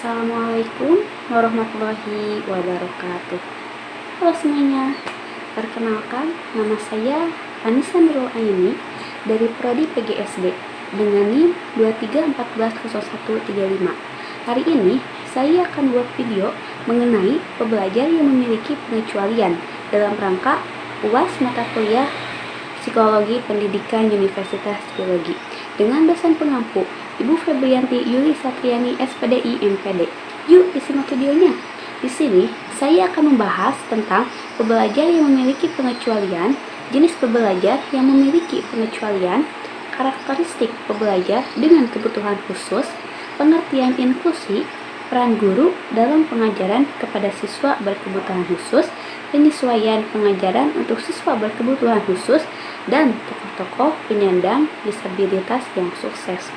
Assalamualaikum warahmatullahi wabarakatuh. Halo semuanya, perkenalkan nama saya Anissa Nurul Aini dari Prodi PGSD dengan NIM 23140135. Hari ini saya akan buat video mengenai pembelajar yang memiliki pengecualian dalam rangka UAS mata kuliah Psikologi Pendidikan Universitas Biologi dengan dosen pengampu Ibu Febrianti Yuli Satriani SPDI MPD. Yuk disimak videonya. Di sini saya akan membahas tentang pembelajar yang memiliki pengecualian, jenis pembelajar yang memiliki pengecualian, karakteristik pembelajar dengan kebutuhan khusus, pengertian inklusi, peran guru dalam pengajaran kepada siswa berkebutuhan khusus, penyesuaian pengajaran untuk siswa berkebutuhan khusus, dan tokoh-tokoh penyandang disabilitas yang sukses.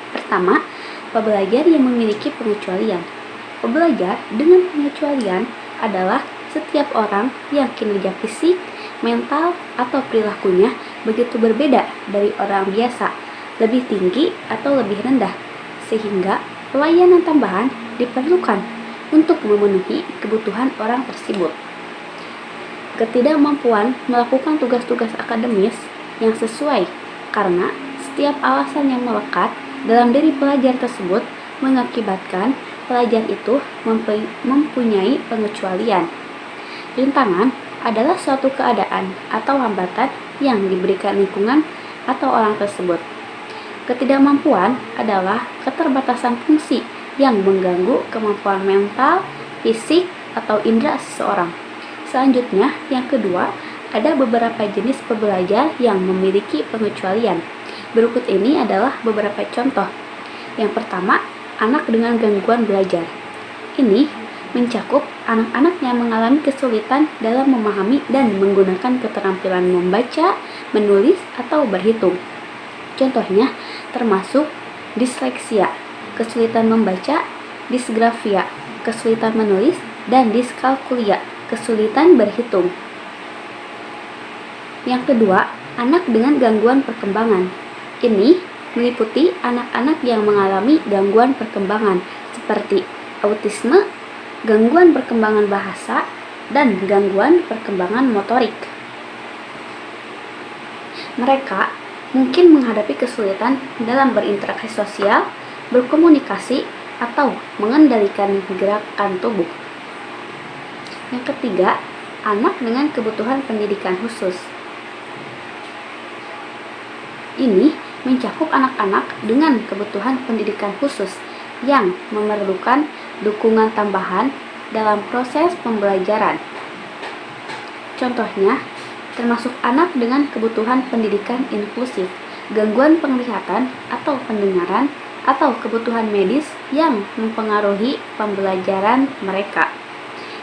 Pertama, pembelajar yang memiliki pengecualian. Pembelajar dengan pengecualian adalah setiap orang yang kinerja fisik, mental, atau perilakunya begitu berbeda dari orang biasa, lebih tinggi atau lebih rendah, sehingga pelayanan tambahan diperlukan untuk memenuhi kebutuhan orang tersebut. Ketidakmampuan melakukan tugas-tugas akademis yang sesuai karena setiap alasan yang melekat dalam diri pelajar tersebut mengakibatkan pelajar itu mempunyai pengecualian. Rintangan adalah suatu keadaan atau hambatan yang diberikan lingkungan atau orang tersebut. Ketidakmampuan adalah keterbatasan fungsi yang mengganggu kemampuan mental, fisik, atau indera seseorang. Selanjutnya, yang kedua, ada beberapa jenis pembelajar yang memiliki pengecualian. Berikut ini adalah beberapa contoh. Yang pertama, anak dengan gangguan belajar. Ini mencakup anak-anak yang mengalami kesulitan dalam memahami dan menggunakan keterampilan membaca, menulis, atau berhitung. Contohnya termasuk disleksia, kesulitan membaca, disgrafia, kesulitan menulis, dan diskalkulia, kesulitan berhitung. Yang kedua, anak dengan gangguan perkembangan. Ini meliputi anak-anak yang mengalami gangguan perkembangan seperti autisme, gangguan perkembangan bahasa, dan gangguan perkembangan motorik. Mereka mungkin menghadapi kesulitan dalam berinteraksi sosial, berkomunikasi, atau mengendalikan gerakan tubuh. Yang ketiga, anak dengan kebutuhan pendidikan khusus. Ini mencakup anak-anak dengan kebutuhan pendidikan khusus yang memerlukan dukungan tambahan dalam proses pembelajaran. Contohnya, termasuk anak dengan kebutuhan pendidikan inklusif, gangguan penglihatan atau pendengaran, atau kebutuhan medis yang mempengaruhi pembelajaran mereka.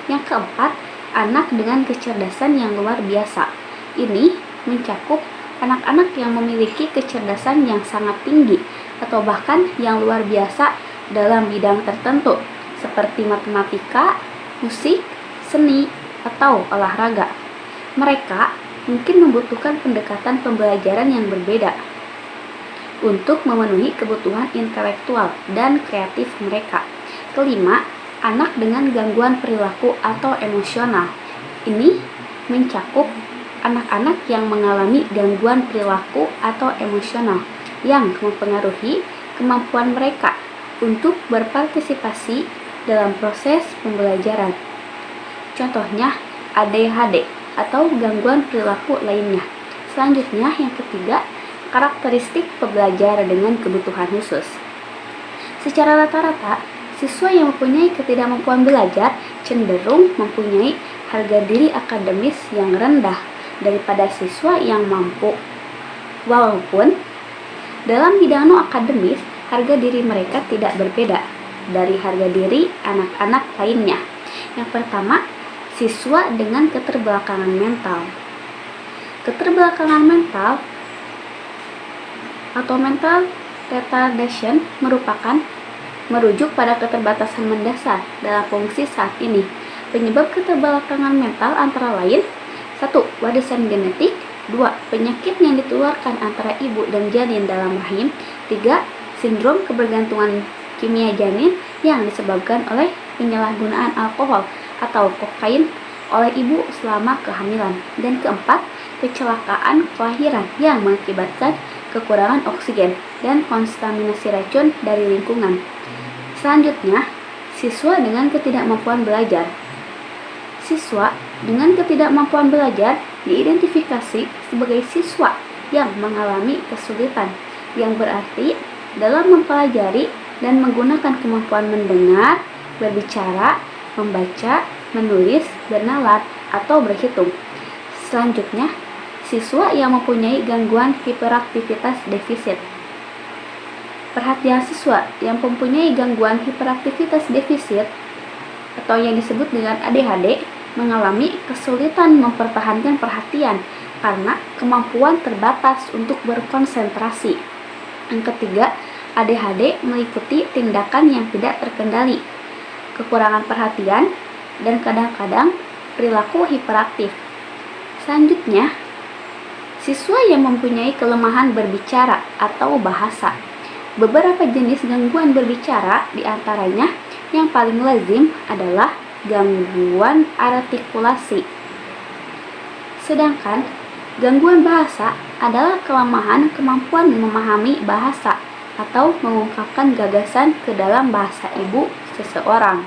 Yang keempat, anak dengan kecerdasan yang luar biasa. Ini mencakup anak-anak yang memiliki kecerdasan yang sangat tinggi atau bahkan yang luar biasa dalam bidang tertentu seperti matematika, musik, seni, atau olahraga. Mereka mungkin membutuhkan pendekatan pembelajaran yang berbeda untuk memenuhi kebutuhan intelektual dan kreatif mereka. Kelima, anak dengan gangguan perilaku atau emosional. Ini mencakup anak-anak yang mengalami gangguan perilaku atau emosional yang mempengaruhi kemampuan mereka untuk berpartisipasi dalam proses pembelajaran. Contohnya ADHD atau gangguan perilaku lainnya. Selanjutnya, yang ketiga, karakteristik pembelajar dengan kebutuhan khusus. Secara rata-rata, siswa yang mempunyai ketidakmampuan belajar cenderung mempunyai harga diri akademis yang rendah daripada siswa yang mampu. Walaupun dalam bidang non-akademis, harga diri mereka tidak berbeda dari harga diri anak-anak lainnya. Yang pertama, siswa dengan keterbelakangan mental. Keterbelakangan mental atau mental retardation merujuk pada keterbatasan mendasar dalam fungsi saat ini. Penyebab keterbelakangan mental antara lain: 1. Warisan genetik. 2. Penyakit yang ditularkan antara ibu dan janin dalam rahim. 3. Sindrom kebergantungan kimia janin yang disebabkan oleh penyalahgunaan alkohol atau kokain oleh ibu selama kehamilan. Dan keempat, kecelakaan kelahiran yang mengakibatkan kekurangan oksigen dan kontaminasi racun dari lingkungan. Selanjutnya, siswa dengan ketidakmampuan belajar. Siswa dengan ketidakmampuan belajar diidentifikasi sebagai siswa yang mengalami kesulitan, yang berarti dalam mempelajari dan menggunakan kemampuan mendengar, berbicara, membaca, menulis, bernalar, atau berhitung. Selanjutnya, siswa yang mempunyai gangguan hiperaktivitas defisit. Perhatian siswa yang mempunyai gangguan hiperaktivitas defisit atau yang disebut dengan ADHD mengalami kesulitan mempertahankan perhatian karena kemampuan terbatas untuk berkonsentrasi. Yang ketiga, ADHD meliputi tindakan yang tidak terkendali, kekurangan perhatian, dan kadang-kadang perilaku hiperaktif. Selanjutnya, siswa yang mempunyai kelemahan berbicara atau bahasa. Beberapa jenis gangguan berbicara diantaranya yang paling lazim adalah gangguan artikulasi. Sedangkan gangguan bahasa adalah kelemahan kemampuan memahami bahasa atau mengungkapkan gagasan ke dalam bahasa ibu seseorang.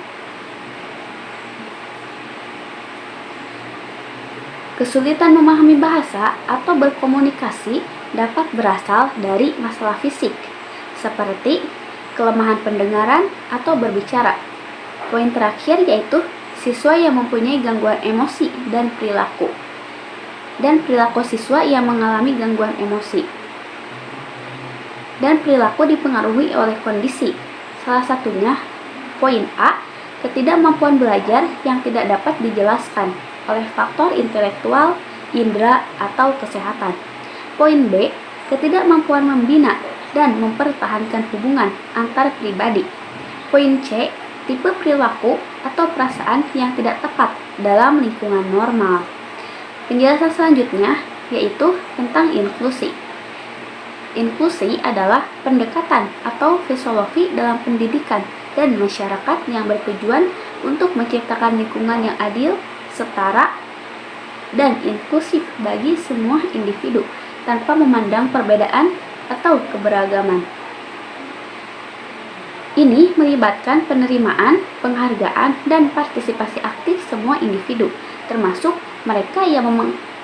Kesulitan memahami bahasa atau berkomunikasi dapat berasal dari masalah fisik, seperti kelemahan pendengaran atau berbicara. Poin terakhir yaitu siswa yang mempunyai gangguan emosi dan perilaku siswa yang mengalami gangguan emosi dan perilaku dipengaruhi oleh kondisi. Salah satunya, poin A, ketidakmampuan belajar yang tidak dapat dijelaskan oleh faktor intelektual, indera, atau kesehatan. Poin B, ketidakmampuan membina dan mempertahankan hubungan antar pribadi. Poin C, tipe perilaku atau perasaan yang tidak tepat dalam lingkungan normal. Penjelasan selanjutnya yaitu tentang inklusi. Inklusi adalah pendekatan atau filosofi dalam pendidikan dan masyarakat yang bertujuan untuk menciptakan lingkungan yang adil, setara, dan inklusif bagi semua individu tanpa memandang perbedaan atau keberagaman. Ini melibatkan penerimaan, penghargaan, dan partisipasi aktif semua individu, termasuk mereka yang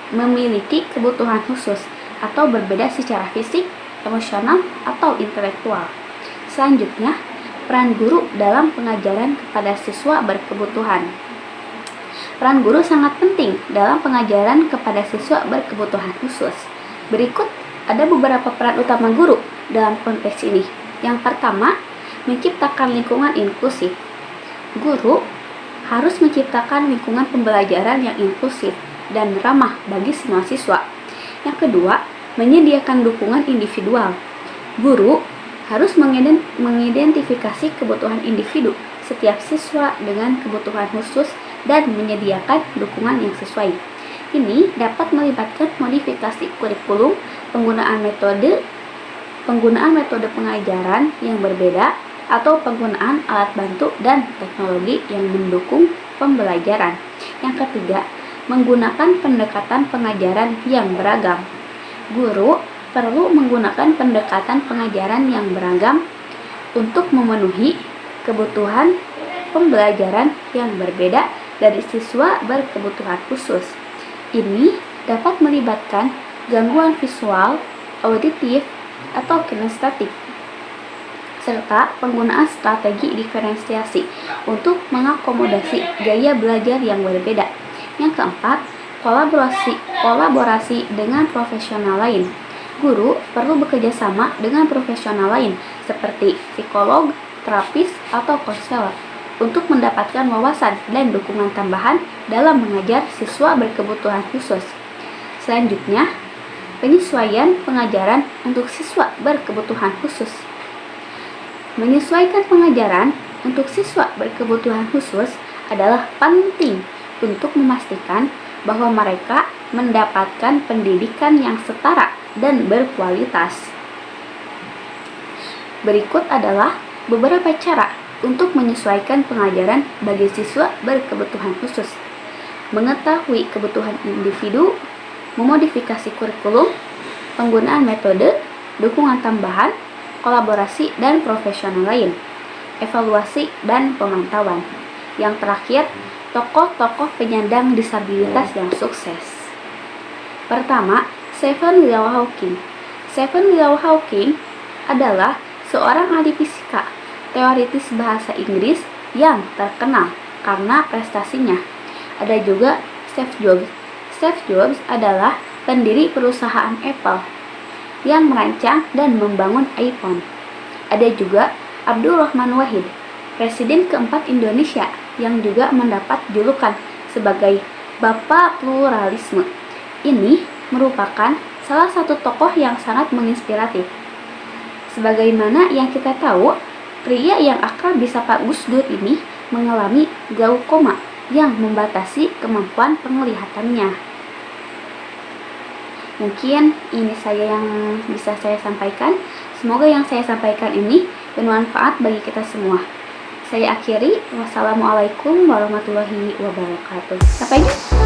memiliki kebutuhan khusus atau berbeda secara fisik, emosional, atau intelektual. Selanjutnya, peran guru dalam pengajaran kepada siswa berkebutuhan. Peran guru sangat penting dalam pengajaran kepada siswa berkebutuhan khusus. Berikut ada beberapa peran utama guru dalam konteks ini. Yang pertama, menciptakan lingkungan inklusif. Guru harus menciptakan lingkungan pembelajaran yang inklusif dan ramah bagi semua siswa. Yang kedua, menyediakan dukungan individual. Guru harus mengidentifikasi kebutuhan individu setiap siswa dengan kebutuhan khusus dan menyediakan dukungan yang sesuai. Ini dapat melibatkan modifikasi kurikulum, penggunaan metode pengajaran yang berbeda, atau penggunaan alat bantu dan teknologi yang mendukung pembelajaran. Yang ketiga, menggunakan pendekatan pengajaran yang beragam. Guru perlu menggunakan pendekatan pengajaran yang beragam untuk memenuhi kebutuhan pembelajaran yang berbeda dari siswa berkebutuhan khusus. Ini dapat melibatkan gangguan visual, auditif, atau kinestetik, serta penggunaan strategi diferensiasi untuk mengakomodasi gaya belajar yang berbeda. Yang keempat, kolaborasi dengan profesional lain. Guru perlu bekerja sama dengan profesional lain seperti psikolog, terapis, atau konselor untuk mendapatkan wawasan dan dukungan tambahan dalam mengajar siswa berkebutuhan khusus. Selanjutnya, penyesuaian pengajaran untuk siswa berkebutuhan khusus. Menyesuaikan pengajaran untuk siswa berkebutuhan khusus adalah penting untuk memastikan bahwa mereka mendapatkan pendidikan yang setara dan berkualitas. Berikut adalah beberapa cara untuk menyesuaikan pengajaran bagi siswa berkebutuhan khusus, mengetahui kebutuhan individu, memodifikasi kurikulum, penggunaan metode, dukungan tambahan, kolaborasi dan profesional lain, evaluasi dan pemantauan. Yang terakhir, tokoh-tokoh penyandang disabilitas yang sukses. Pertama, Stephen Willow Hawking. Stephen Willow Hawking adalah seorang ahli fisika, teoritis bahasa Inggris yang terkenal karena prestasinya. Ada juga Steve Jobs. Steve Jobs adalah pendiri perusahaan Apple yang merancang dan membangun iPhone. Ada juga Abdul Rahman Wahid, Presiden keempat Indonesia yang juga mendapat julukan sebagai Bapak Pluralisme. Ini merupakan salah satu tokoh yang sangat menginspiratif. Sebagaimana yang kita tahu, pria yang akrab disapa Gus Dur ini mengalami glaukoma yang membatasi kemampuan penglihatannya. Mungkin ini saya yang bisa saya sampaikan. Semoga yang saya sampaikan ini bermanfaat bagi kita semua. Saya akhiri. Wassalamualaikum warahmatullahi wabarakatuh. Sampai jumpa.